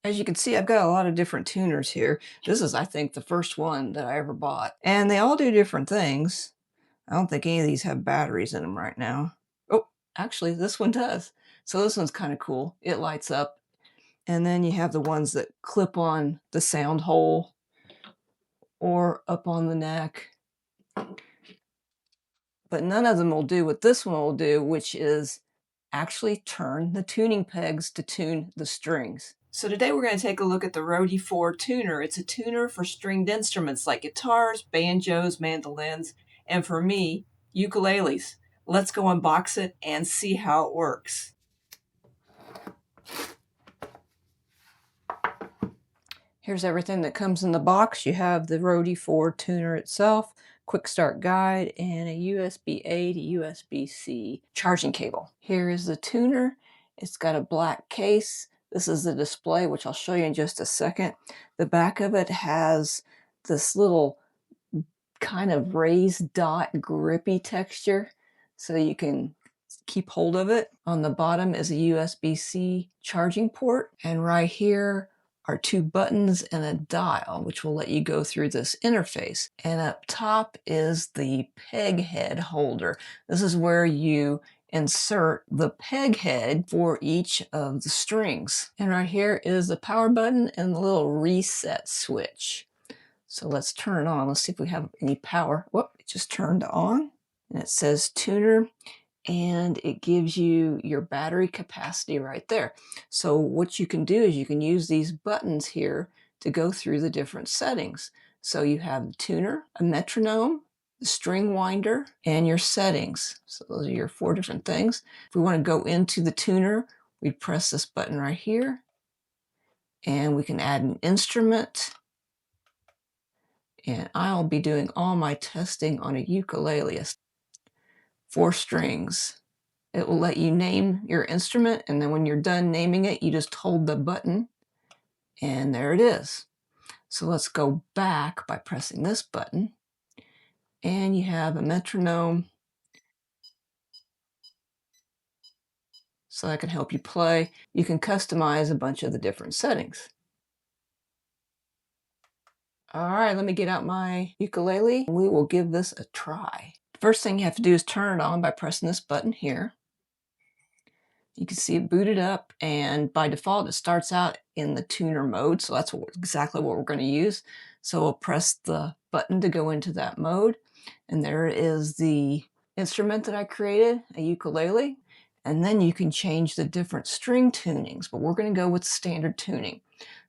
As you can see, I've got a lot of different tuners here. This is, I think, the first one that I ever bought. And they all do different things. I don't think any of these have batteries in them right now. Oh, actually, this one does. So this one's kind of cool. It lights up. And then you have the ones that clip on the sound hole or up on the neck. But none of them will do what this one will do, which is actually turn the tuning pegs to tune the strings. So today we're going to take a look at the Roadie 4 tuner. It's a tuner for stringed instruments like guitars, banjos, mandolins, and for me, ukuleles. Let's go unbox it and see how it works. Here's everything that comes in the box. You have the Roadie 4 tuner itself, quick start guide, and a USB-A to USB-C charging cable. Here is the tuner. It's got a black case. This is the display, which I'll show you in just a second. The back of it has this little kind of raised dot grippy texture so you can keep hold of it. On the bottom is a USB-C charging port, and right here are two buttons and a dial, which will let you go through this interface. And up top is the peg head holder. This is where you insert the peg head for each of the strings. And right here is the power button and the little reset switch. So let's turn it on. Let's see if we have any power. Whoop, it just turned on. And it says tuner, and it gives you your battery capacity right there. So what you can do is you can use these buttons here to go through the different settings. So you have the tuner, a metronome, the string winder, and your settings. So those are your 4 different things. If we want to go into the tuner, we press this button right here, and we can add an instrument. And I'll be doing all my testing on a ukulele. 4 strings. It will let you name your instrument, and then when you're done naming it, you just hold the button, and there it is. So let's go back by pressing this button, and you have a metronome, so that can help you play. You can customize a bunch of the different settings. All right, let me get out my ukulele. We will give this a try. First thing you have to do is turn it on by pressing this button here. You can see it booted up, and by default it starts out in the tuner mode, so that's exactly what we're going to use. So we'll press the button to go into that mode, and there is the instrument that I created, a ukulele, and then you can change the different string tunings, but we're going to go with standard tuning.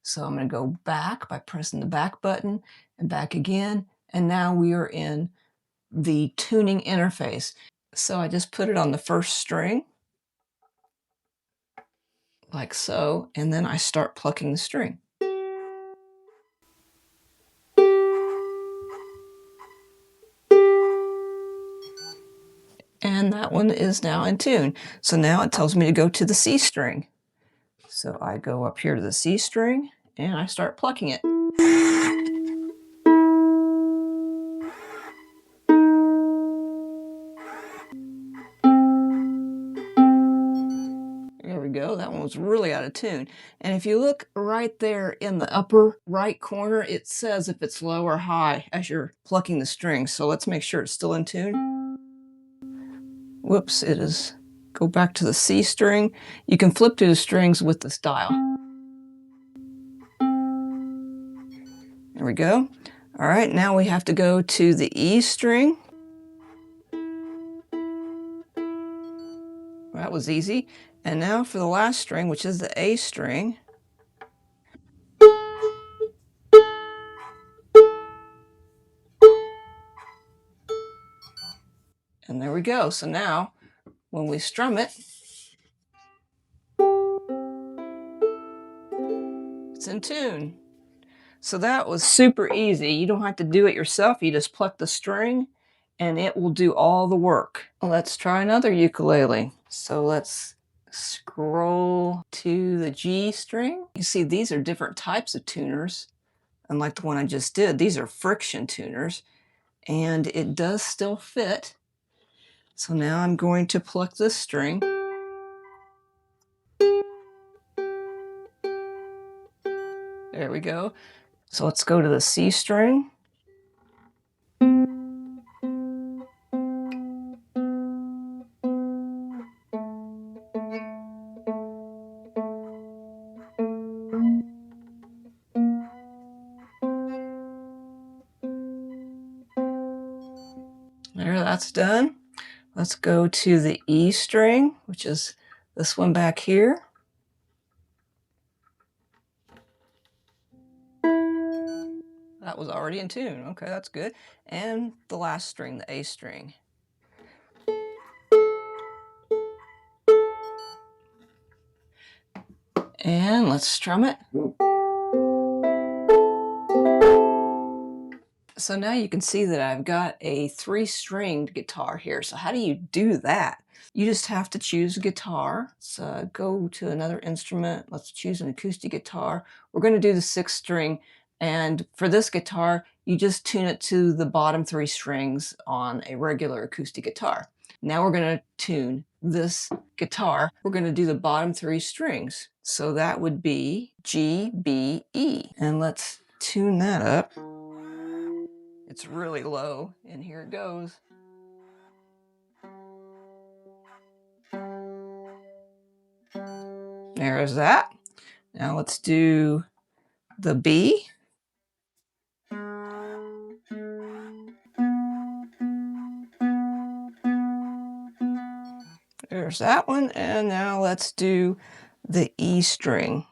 So I'm going to go back by pressing the back button and back again, and now we are in the tuning interface. So I just put it on the first string, like so, and then I start plucking the string. And that one is now in tune. So now it tells me to go to the C string. So I go up here to the C string and I start plucking it. There we go. That one was really out of tune. And if you look right there in the upper right corner, it says if it's low or high as you're plucking the string. So let's make sure it's still in tune. Whoops, it is. Go back to the C string. You can flip through the strings with this dial. There we go. All right, now we have to go to the E string. That was easy. And now for the last string, which is the A string. And there we go. So now when we strum it, it's in tune. So that was super easy. You don't have to do it yourself. You just pluck the string and it will do all the work. Let's try another ukulele. So let's scroll to the G string. You see these are different types of tuners. Unlike the one I just did, these are friction tuners, and it does still fit. So now I'm going to pluck this string. There we go. So let's go to the C string. There, that's done. Let's go to the E string, which is this one back here. That was already in tune. Okay, that's good. And the last string, the A string. And let's strum it. So now you can see that I've got a 3-stringed guitar here. So how do you do that? You just have to choose a guitar. So go to another instrument. Let's choose an acoustic guitar. We're going to do the 6th string. And for this guitar, you just tune it to the bottom 3 strings on a regular acoustic guitar. Now we're going to tune this guitar. We're going to do the bottom 3 strings. So that would be G, B, E. And let's tune that up. It's really low, and here it goes. There's that. Now let's do the B. There's that one, and now let's do the E string.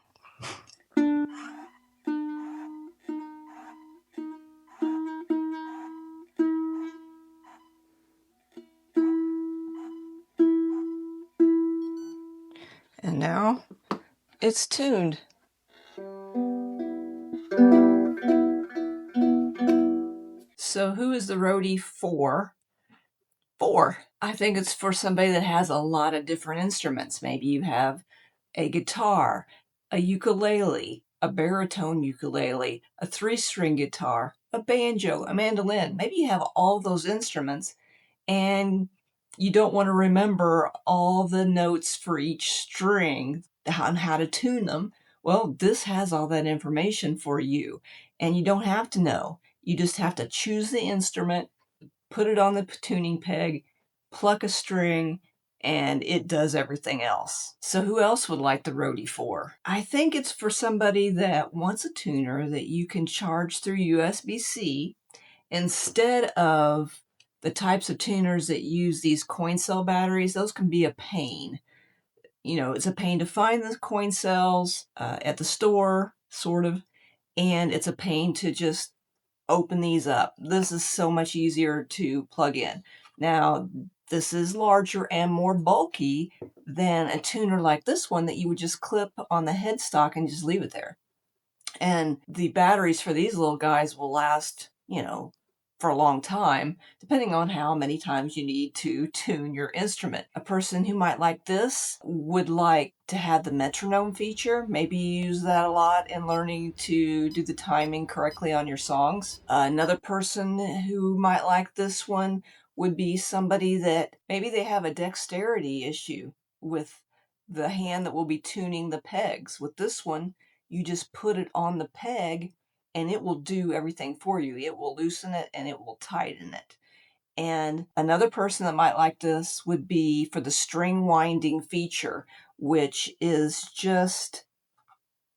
And now it's tuned. So who is the Roadie for? I think it's for somebody that has a lot of different instruments. Maybe you have a guitar, a ukulele, a baritone ukulele, a 3-string guitar, a banjo, a mandolin. Maybe you have all those instruments and you don't want to remember all the notes for each string and how to tune them. Well, this has all that information for you, and you don't have to know. You just have to choose the instrument, put it on the tuning peg, pluck a string, and it does everything else. So who else would like the Roadie for? I think it's for somebody that wants a tuner that you can charge through USB-C instead of the types of tuners that use these coin cell batteries. Those can be a pain. You know, it's a pain to find the coin cells at the store, sort of, and it's a pain to just open these up. This is so much easier to plug in. Now, this is larger and more bulky than a tuner like this one that you would just clip on the headstock and just leave it there. And the batteries for these little guys will last, you know, for a long time, depending on how many times you need to tune your instrument. A person who might like this would like to have the metronome feature. Maybe you use that a lot in learning to do the timing correctly on your songs. Another person who might like this one would be somebody that maybe they have a dexterity issue with the hand that will be tuning the pegs. With this one, you just put it on the peg and it will do everything for you. It will loosen it and it will tighten it. And another person that might like this would be for the string winding feature, which is just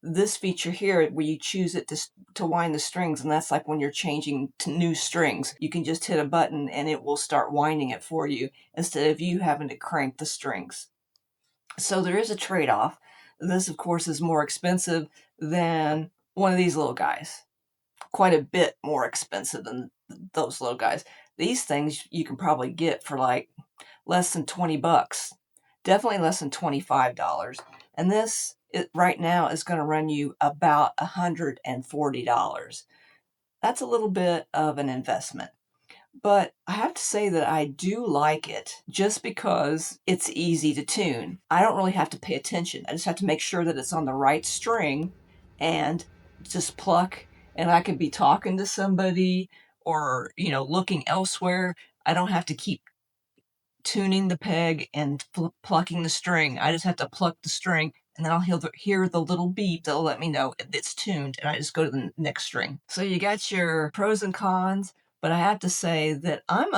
this feature here where you choose it to wind the strings. And that's like when you're changing to new strings. You can just hit a button and it will start winding it for you instead of you having to crank the strings. So there is a trade-off. This, of course, is more expensive than one of these little guys. Quite a bit more expensive than those little guys. These things you can probably get for like less than 20 bucks. Definitely less than $25. And this right now is going to run you about $140. That's a little bit of an investment. But I have to say that I do like it just because it's easy to tune. I don't really have to pay attention. I just have to make sure that it's on the right string and just pluck. And I could be talking to somebody or, you know, looking elsewhere. I don't have to keep tuning the peg and plucking the string. I just have to pluck the string and then I'll hear the little beep that'll let me know it's tuned, and I just go to the next string. So you got your pros and cons, but I have to say that I'm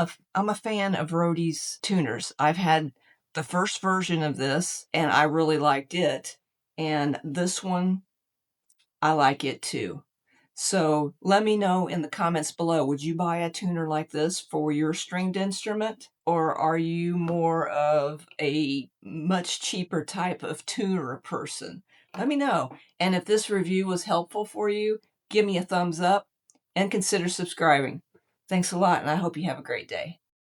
a fan of Roadie's tuners. I've had the first version of this, and I really liked it, and this one, I like it too. So let me know in the comments below, would you buy a tuner like this for your stringed instrument? Or are you more of a much cheaper type of tuner person? Let me know. And if this review was helpful for you, give me a thumbs up and consider subscribing. Thanks a lot, and I hope you have a great day.